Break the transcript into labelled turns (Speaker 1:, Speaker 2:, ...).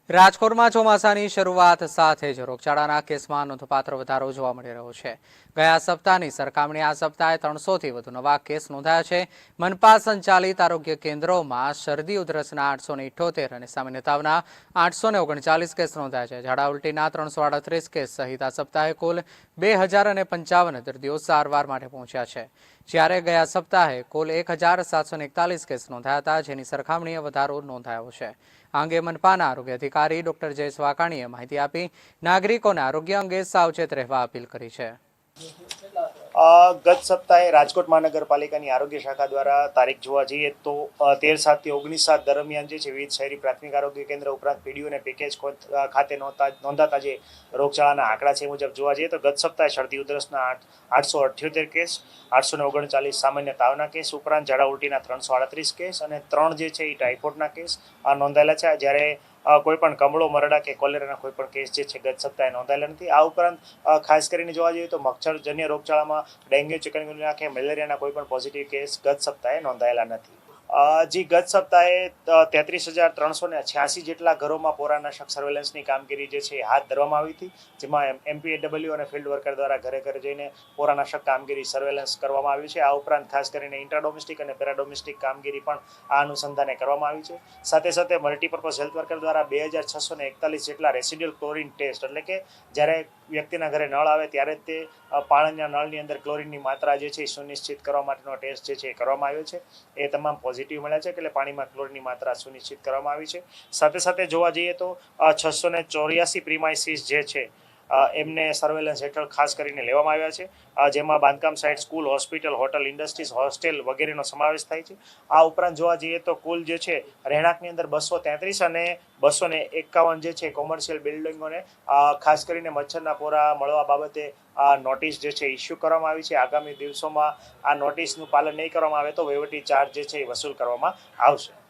Speaker 1: રાજકોટમાં ચોમાસાની શરૂઆત સાથે જ રોગચાળાના કેસમાં નોંધપાત્ર વધારો જોવા મળી રહ્યો છે। ગયા સપ્તાહની સરખામણીએ આ સપ્તાહે 300થી વધુ નવા કેસ નોંધાયા છે। મનપા સંચાલિત આરોગ્ય કેન્દ્રોમાં શરદી ઉધરસના 878 અને સામાન્ય તાવના 839 કેસ નોંધાયા છે। ઝાડા ઉલટીના 338 કેસ સહિત આ સપ્તાહે કુલ 2055 દર્દીઓ સારવાર માટે પહોંચ્યા છે, જ્યારે ગયા સપ્તાહે કુલ 1741 કેસ નોંધાયા હતા, જેની સરખામણીએ વધારો નોંધાયો છે। આ અંગે મનપાના આરોગ્ય અધિકારી ડોક્ટર જયેશ વાકાણીએ માહિતી આપી નાગરિકોને આરોગ્ય અંગે સાવચેત રહેવા અપીલ કરી છે।
Speaker 2: ગત સપ્તાહે રાજકોટ મહાનગરપાલિકાની આરોગ્ય શાખા દ્વારા તારીખ જોવા જઈએ તો 13/7 થી 19/7 દરમિયાન જે છે વિવિધ શહેરી પ્રાથમિક આરોગ્ય કેન્દ્ર ઉપરાંત પીડીયુ અને પેકેજ ખાતે નોંધાતા જે રોગચાળાના આંકડા છે મુજબ જોવા જઈએ તો ગત સપ્તાહે શરદી ઉધરસના 878 કેસ, 839 સામાન્ય તાવના કેસ ઉપરાંત ઝાડા ઉલટીના 338 કેસ અને 3 જે છે એ ટાઇફોઇડના કેસ નોંધાયેલા છે, જ્યારે કોઈ પણ કમળો, મરડા કે કોલેરાના કોઈ પણ કેસ જે છે ગત સપ્તાહે નોંધાયેલા નથી। આ ઉપરાંત ખાસ કરીને જોવા જઈએ તો મચ્છરજન્ય રોગચાળામાં ડેન્ગ્યુ, ચિકનગુનિયા કે મેલેરિયાના કોઈ પણ પોઝિટિવ કેસ ગત સપ્તાહે નોંધાયેલા નથી। ગત સપ્તાહે 33,386 જેટલા ઘરોમાં પોરાનાશક સર્વેલન્સની કામગીરી જે છે હાથ ધરવામાં આવી હતી, જેમાં MPAW અને ફિલ્ડ વર્કર દ્વારા ઘરે ઘરે જઈને પોરાનાશક કામગીરી સર્વેલન્સ કરવામાં આવ્યું છે। આ ઉપરાંત ખાસ કરીને ઇન્ટ્રાડોમેસ્ટિક અને પેરાડોમેસ્ટિક કામગીરી પણ આ અનુસંધાને કરવામાં આવી છે। સાથે સાથે મલ્ટીપર્પઝ હેલ્થ વર્કર દ્વારા 2641 જેટલા રેસિડ્યુઅલ ક્લોરિન ટેસ્ટ, એટલે કે જ્યારે વ્યક્તિના ઘરે નળ આવે ત્યારે તે પાણીના નળની અંદર ક્લોરિનની માત્રા જે છે એ સુનિશ્ચિત કરવા માટેનો ટેસ્ટ જે છે એ કરવામાં આવ્યો છે। એ તમામ પોઝિટિવ મળ્યા છે, એટલે પાણીમાં ક્લોરિનની માત્રા સુનિશ્ચિત કરવામાં આવી છે। સાથે સાથે જોવા જઈએ તો 684 પ્રીમાઇસીસ જે છે એમને સર્વેલન્સ હેઠળ ખાસ કરીને લેવામાં આવ્યા છે, જેમાં બાંધકામ site, school, hospital, hotel, industries, hostel વગેરેનો સમાવેશ થાય છે। આ ઉપરાંત જોવા જઈએ તો કુલ જે છે રહેણાંકની અંદર 233 અને 251 જે છે કોમર્શિયલ બિલ્ડિંગોને ખાસ કરીને મચ્છરના પોરા મળવા બાબતે આ નોટિસ જે છે ઇસ્યુ કરવામાં આવી છે। આગામી દિવસોમાં આ નોટિસનું પાલન નહીં કરવામાં આવે તો વહીવટી ચાર્જ જે છે એ વસૂલ કરવામાં આવશે।